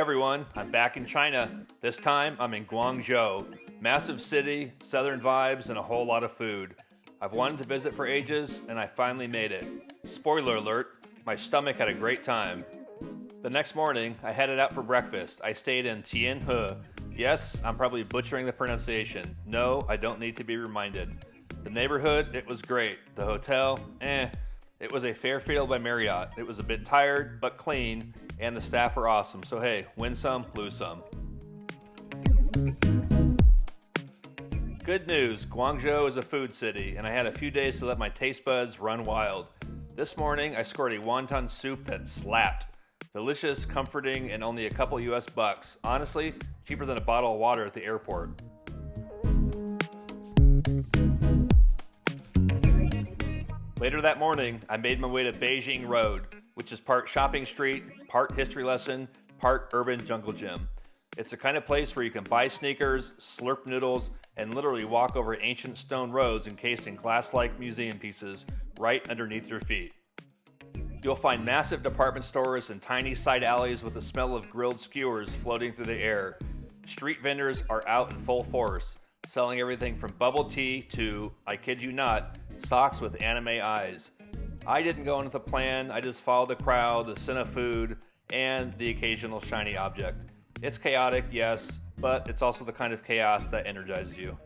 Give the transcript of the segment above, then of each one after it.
everyone, I'm back in China. This time I'm in Guangzhou. Massive city, southern vibes, and a whole lot of food. I've wanted to visit for ages, and I finally made it. Spoiler alert, my stomach had a great time. The next morning, I headed out for breakfast. I stayed in Tianhe. Yes, I'm probably butchering the pronunciation. No, I don't need to be reminded. The neighborhood, it was great. The hotel, It was a Fairfield by Marriott. It was a bit tired, but clean, and the staff were awesome. So hey, win some, lose some. Good news, Guangzhou is a food city, and I had a few days to let my taste buds run wild. This morning, I scored a wonton soup that slapped. Delicious, comforting, and only a couple US bucks. Honestly, cheaper than a bottle of water at the airport. Later that morning, I made my way to Beijing Road, which is part shopping street, part history lesson, part urban jungle gym. It's the kind of place where you can buy sneakers, slurp noodles, and literally walk over ancient stone roads encased in glass-like museum pieces right underneath your feet. You'll find massive department stores and tiny side alleys with the smell of grilled skewers floating through the air. Street vendors are out in full force, selling everything from bubble tea to, I kid you not, socks with anime eyes. I didn't go into the plan, I just followed the crowd, the scent of food, and the occasional shiny object. It's chaotic, yes, but it's also the kind of chaos that energizes you.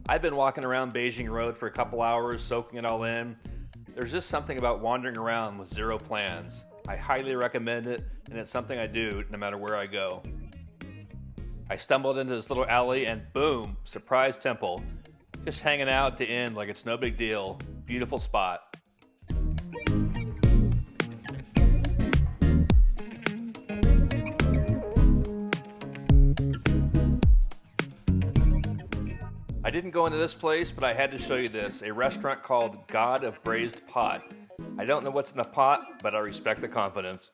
I've been walking around Beijing Road for a couple hours, soaking it all in. There's just something about wandering around with zero plans. I highly recommend it, and it's something I do no matter where I go. I stumbled into this little alley and boom, surprise temple. Just hanging out at the end like it's no big deal. Beautiful spot. I didn't go into this place, but I had to show you this. A restaurant called God of Braised Pot. I don't know what's in the pot, but I respect the confidence.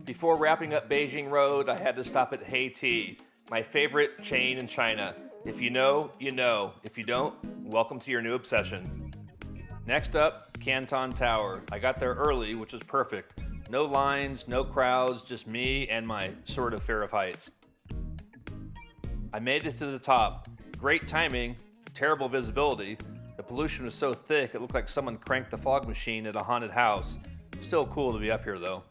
Before wrapping up Beijing Road, I had to stop at Hey Tea, my favorite chain in China. If you know, you know. If you don't, welcome to your new obsession. Next up, Canton Tower. I got there early, which was perfect. No lines, no crowds, just me and my sort of fear of heights. I made it to the top. Great timing, terrible visibility. The pollution was so thick it looked like someone cranked the fog machine at a haunted house. Still cool to be up here though.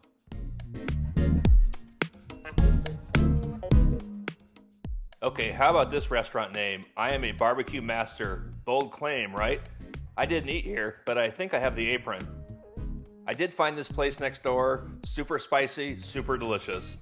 Okay, how about this restaurant name? I am a barbecue master. Bold claim, right? I didn't eat here, but I think I have the apron. I did find this place next door. Super spicy, super delicious.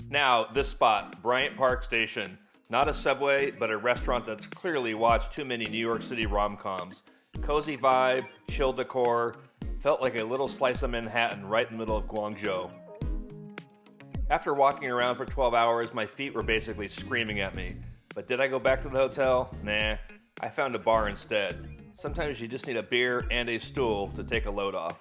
Now, this spot, Bryant Park Station. Not a Subway, but a restaurant that's clearly watched too many New York City rom-coms. Cozy vibe, chill decor, felt like a little slice of Manhattan right in the middle of Guangzhou. After walking around for 12 hours, my feet were basically screaming at me. But did I go back to the hotel? Nah, I found a bar instead. Sometimes you just need a beer and a stool to take a load off.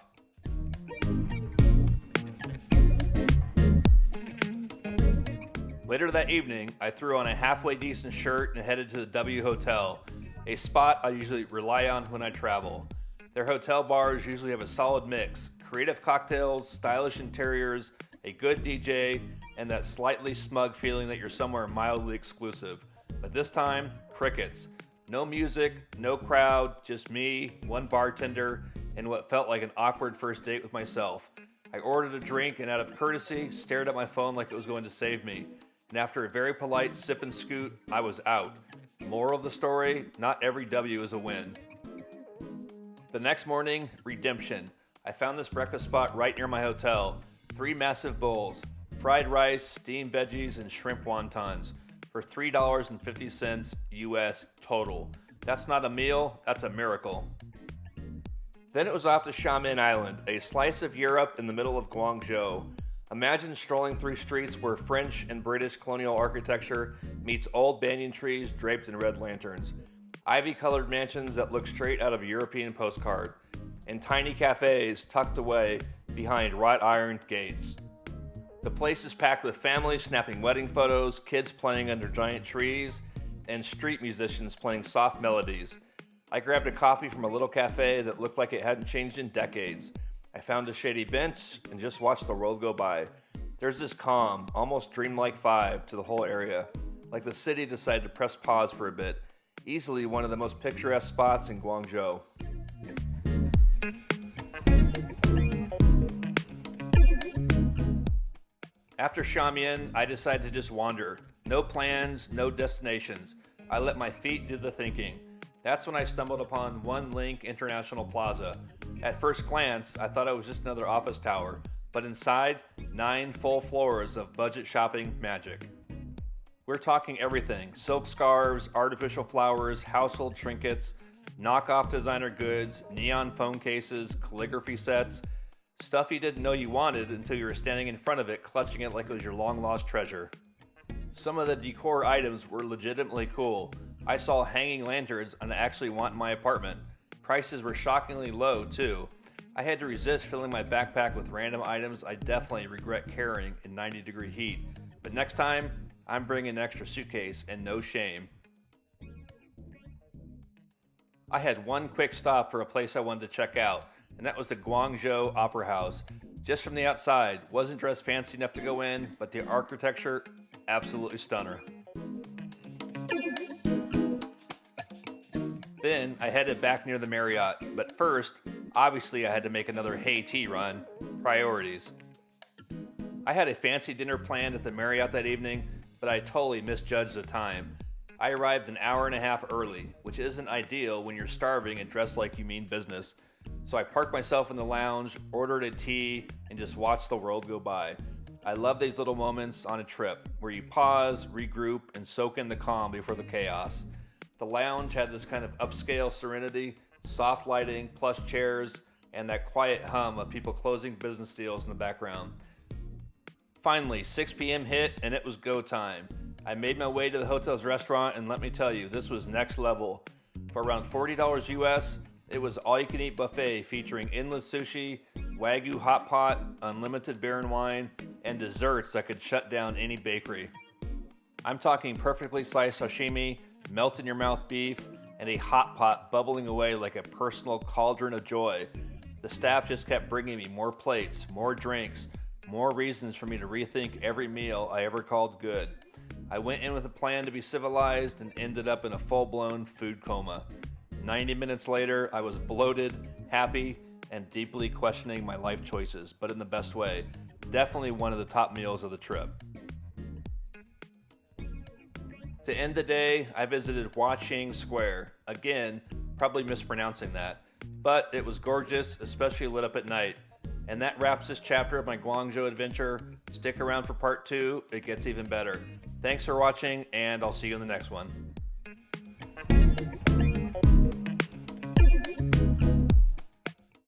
Later that evening, I threw on a halfway decent shirt and headed to the W Hotel, a spot I usually rely on when I travel. Their hotel bars usually have a solid mix, creative cocktails, stylish interiors, a good DJ, and that slightly smug feeling that you're somewhere mildly exclusive. But this time, crickets. No music, no crowd, just me, one bartender, and what felt like an awkward first date with myself. I ordered a drink and out of courtesy, stared at my phone like it was going to save me. And after a very polite sip and scoot, I was out. Moral of the story, not every W is a win. The next morning, redemption. I found this breakfast spot right near my hotel. 3 massive bowls, fried rice, steamed veggies, and shrimp wontons for $3.50 US total. That's not a meal, that's a miracle. Then it was off to Xiamen Island, a slice of Europe in the middle of Guangzhou. Imagine strolling through streets where French and British colonial architecture meets old banyan trees draped in red lanterns, ivy-colored mansions that look straight out of a European postcard, and tiny cafes tucked away behind wrought iron gates. The place is packed with families snapping wedding photos, kids playing under giant trees, and street musicians playing soft melodies. I grabbed a coffee from a little cafe that looked like it hadn't changed in decades. I found a shady bench and just watched the world go by. There's this calm, almost dreamlike vibe to the whole area, like the city decided to press pause for a bit. Easily one of the most picturesque spots in Guangzhou. After Xiamen, I decided to just wander. No plans, no destinations. I let my feet do the thinking. That's when I stumbled upon One Link International Plaza. At first glance, I thought it was just another office tower, but inside, 9 full floors of budget shopping magic. We're talking everything: silk scarves, artificial flowers, household trinkets, knockoff designer goods, neon phone cases, calligraphy sets, stuff you didn't know you wanted until you were standing in front of it, clutching it like it was your long-lost treasure. Some of the decor items were legitimately cool. I saw hanging lanterns and I actually want in my apartment. Prices were shockingly low, too. I had to resist filling my backpack with random items I definitely regret carrying in 90-degree heat. But next time, I'm bringing an extra suitcase and no shame. I had one quick stop for a place I wanted to check out, and that was the Guangzhou Opera House. Just from the outside, wasn't dressed fancy enough to go in, but the architecture, absolutely stunner. Then I headed back near the Marriott, but first, obviously I had to make another hey tea run. Priorities. I had a fancy dinner planned at the Marriott that evening, but I totally misjudged the time. I arrived an hour and a half early, which isn't ideal when you're starving and dressed like you mean business. So I parked myself in the lounge, ordered a tea, and just watched the world go by. I love these little moments on a trip where you pause, regroup, and soak in the calm before the chaos. The lounge had this kind of upscale serenity, soft lighting, plush chairs, and that quiet hum of people closing business deals in the background. Finally, 6 p.m. hit and it was go time. I made my way to the hotel's restaurant, and let me tell you, this was next level. For around $40 US, it was all-you-can-eat buffet featuring endless sushi, Wagyu hot pot, unlimited beer and wine, and desserts that could shut down any bakery. I'm talking perfectly sliced sashimi, melt-in-your-mouth beef, and a hot pot bubbling away like a personal cauldron of joy. The staff just kept bringing me more plates, more drinks, more reasons for me to rethink every meal I ever called good. I went in with a plan to be civilized and ended up in a full-blown food coma. 90 minutes later, I was bloated, happy, and deeply questioning my life choices, but in the best way. Definitely one of the top meals of the trip. To end the day, I visited Huaqing Square. Again, probably mispronouncing that, but it was gorgeous, especially lit up at night. And that wraps this chapter of my Guangzhou adventure. Stick around for part 2, it gets even better. Thanks for watching, and I'll see you in the next one.